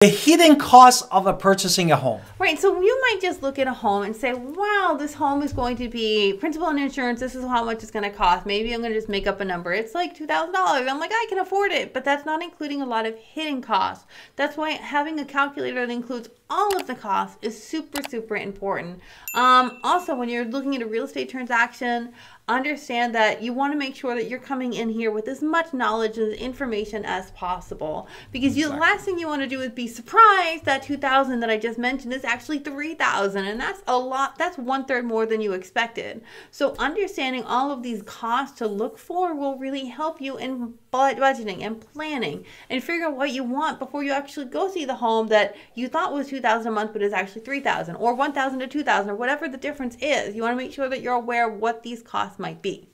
The hidden cost of purchasing a home. Right, so you might just look at a home and say, wow, this home is going to be principal and insurance, this is how much it's going to cost. Maybe I'm going to just make up a number. It's like $2,000. I'm like, I can afford it, but that's not including a lot of hidden costs. That's why having a calculator that includes all of the costs is super, super important. Also, when you're looking at a real estate transaction, understand that you want to make sure that you're coming in here with as much knowledge and information as possible, because the last thing you want to do is be surprised that $2,000 that I just mentioned is actually $3,000, and that's a lot. That's 1/3 more than you expected. So understanding all of these costs to look for will really help you in budgeting and planning and figure out what you want before you actually go see the home that you thought was $2,000 a month but is actually $3,000 or $1,000 to $2,000 or whatever the difference is. You want to make sure that you're aware of what these costs might be.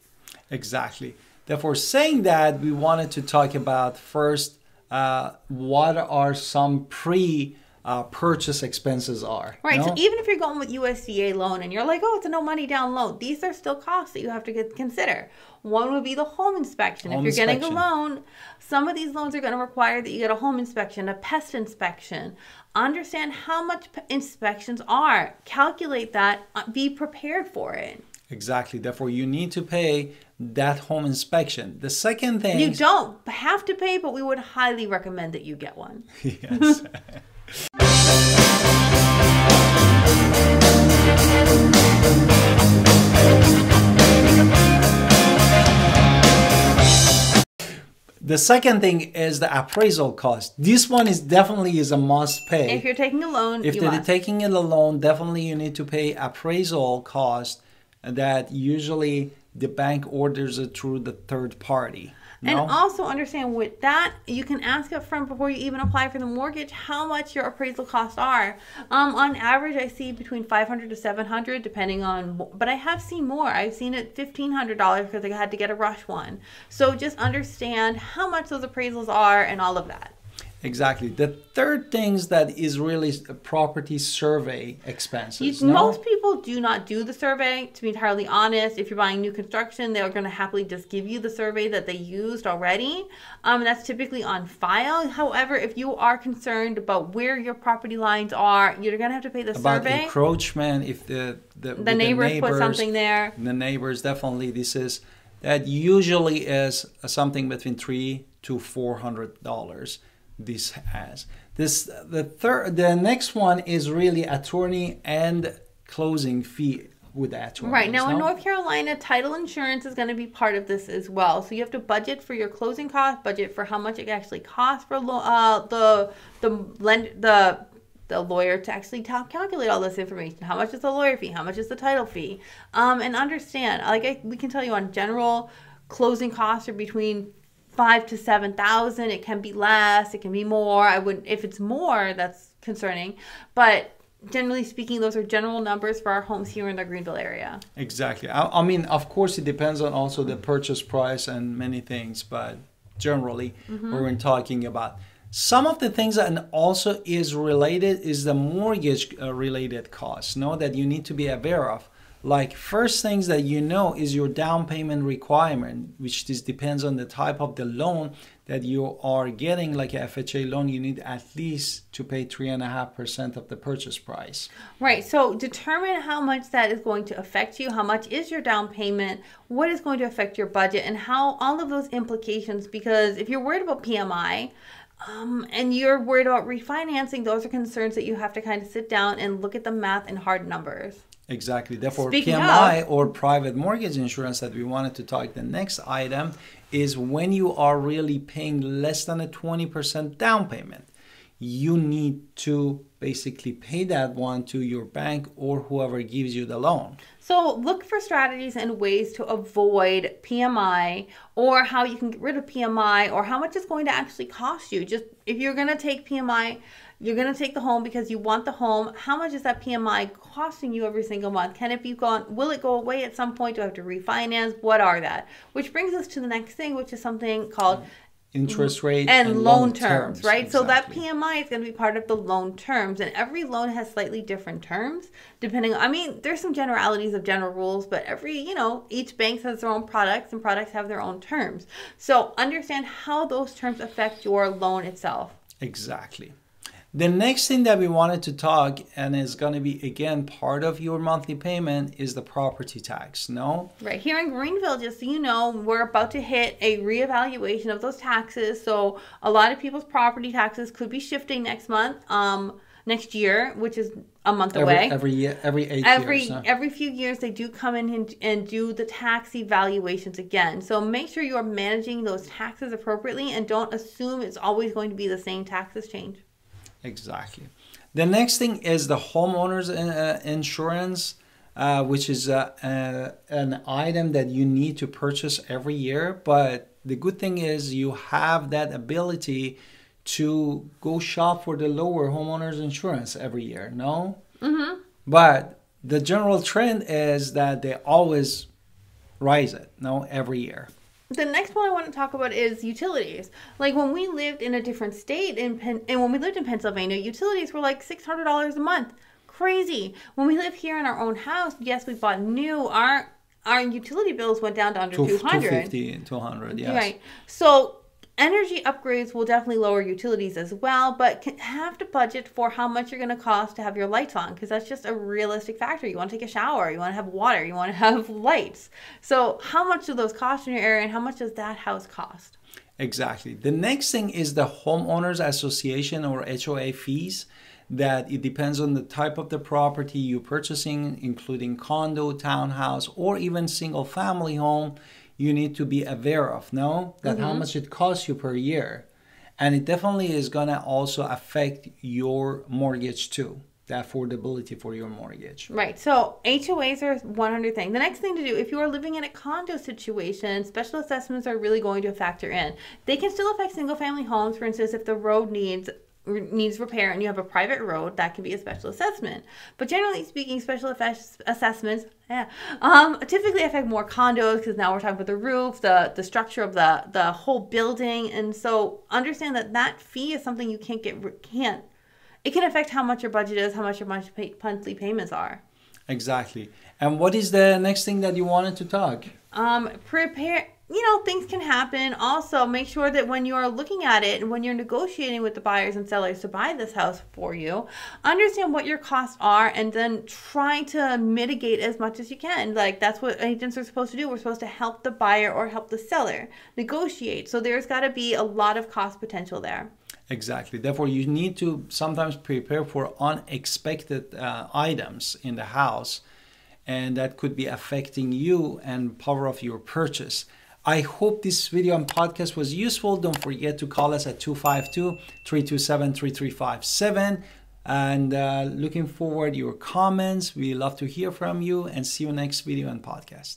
Exactly. Therefore, saying that, we wanted to talk about first what are some purchase expenses are. Right. So even if you're going with USDA loan and you're like, oh, it's a no money down loan, these are still costs that you have to consider. One would be the home inspection. If you're getting a loan, some of these loans are going to require that you get a home inspection, a pest inspection. Understand how much inspections are. Calculate that. Be prepared for it. Exactly. Therefore, you need to pay that home inspection. The second thing... You don't have to pay, but we would highly recommend that you get one. Yes. The second thing is the appraisal cost. This one is definitely a must pay. If you're taking a loan, if you're taking a loan, definitely you need to pay appraisal cost that usually the bank orders it through the third party. And also understand with that, you can ask up front before you even apply for the mortgage how much your appraisal costs are. On average, I see between $500 to $700, depending on, but I have seen more. I've seen it $1,500 because I had to get a rush one. So just understand how much those appraisals are and all of that. Exactly. The third things that is really property survey expenses. Most people do not do the survey, to be entirely honest. If you're buying new construction, they're going to happily just give you the survey that they used already. That's typically on file. However, if you are concerned about where your property lines are, you're going to have to pay the survey. About encroachment, if the neighbors put something there. The neighbors, definitely that usually is something between $300 to $400. This has the next one is really attorney and closing fee with attorney. Right now in North Carolina, title insurance is going to be part of this as well. So you have to budget for your closing costs, budget for how much it actually costs for the lawyer to actually calculate all this information. How much is the lawyer fee? How much is the title fee? And understand, we can tell you on general closing costs are between $5,000 to $7,000. It can be less, it can be more. If it's more, that's concerning. But generally speaking, those are general numbers for our homes here in the Greenville area. Exactly. I mean, of course, it depends on also the purchase price and many things, but generally, we're talking about some of the things that also is related is the mortgage related costs, that you need to be aware of. Like first things that is your down payment requirement, which depends on the type of the loan that you are getting. Like a FHA loan, you need at least to pay 3.5% of the purchase price. Right. So determine how much that is going to affect you. How much is your down payment? What is going to affect your budget? And how all of those implications, because if you're worried about PMI, and you're worried about refinancing, those are concerns that you have to kind of sit down and look at the math and hard numbers. Exactly. Therefore, PMI or private mortgage insurance that we wanted to talk, the next item is when you are really paying less than a 20% down payment. You need to basically pay that one to your bank or whoever gives you the loan. So look for strategies and ways to avoid PMI, or how you can get rid of PMI, or how much it's going to actually cost you. Just if you're going to take PMI, you're going to take the home because you want the home. How much is that PMI costing you every single month? Can it be gone? Will it go away at some point? Do I have to refinance? What are that? Which brings us to the next thing, which is something called interest rate and loan terms, right? Exactly. So that PMI is going to be part of the loan terms, and every loan has slightly different terms depending on, there's some generalities of general rules, but each bank has their own products and products have their own terms. So understand how those terms affect your loan itself. Exactly. The next thing that we wanted to talk, and is going to be again part of your monthly payment, is the property tax. No? Right. Here in Greenville, just so you know, we're about to hit a reevaluation of those taxes. So a lot of people's property taxes could be shifting next month, next year, which is a month away. Every year, every 8 years. Huh? Every few years, they do come in and do the tax evaluations again. So make sure you are managing those taxes appropriately and don't assume it's always going to be the same taxes change. Exactly. The next thing is the homeowner's insurance, which is an item that you need to purchase every year. But the good thing is you have that ability to go shop for the lower homeowner's insurance every year, no? Mm-hmm. But the general trend is that they always rise it, no, every year. The next one I want to talk about is utilities. Like when we lived in a different state and when we lived in Pennsylvania, utilities were like $600 a month. Crazy. When we live here in our own house, yes, we bought new. Our utility bills went down to under $200. $250, $200, yes. Right. So energy upgrades will definitely lower utilities as well, but have to budget for how much you're going to cost to have your lights on, because that's just a realistic factor. You want to take a shower, you want to have water, you want to have lights. So how much do those cost in your area, and how much does that house cost? Exactly. The next thing is the homeowners association or HOA fees. That it depends on the type of the property you're purchasing, including condo, townhouse, or even single family home. You need to be aware of, no? That how much it costs you per year. And it definitely is going to also affect your mortgage too, the affordability for your mortgage. Right. So HOAs are 100 thing. The next thing to do, if you are living in a condo situation, special assessments are really going to factor in. They can still affect single family homes. For instance, if the road needs repair and you have a private road, that can be a special assessment. But generally speaking, special assessments typically affect more condos, because now we're talking about the roof, the structure of the whole building. And so understand that fee is something you can't it can affect how much your budget is, how much your monthly payments are. Exactly. And what is the next thing that you wanted to talk? Prepare. Things can happen. Also, make sure that when you are looking at it and when you're negotiating with the buyers and sellers to buy this house for you, understand what your costs are and then try to mitigate as much as you can. Like, that's what agents are supposed to do. We're supposed to help the buyer or help the seller negotiate. So there's got to be a lot of cost potential there. Exactly. Therefore, you need to sometimes prepare for unexpected items in the house, and that could be affecting you and power of your purchase. I hope this video and podcast was useful. Don't forget to call us at 252-327-3357. And looking forward to your comments. We love to hear from you, and see you next video and podcast.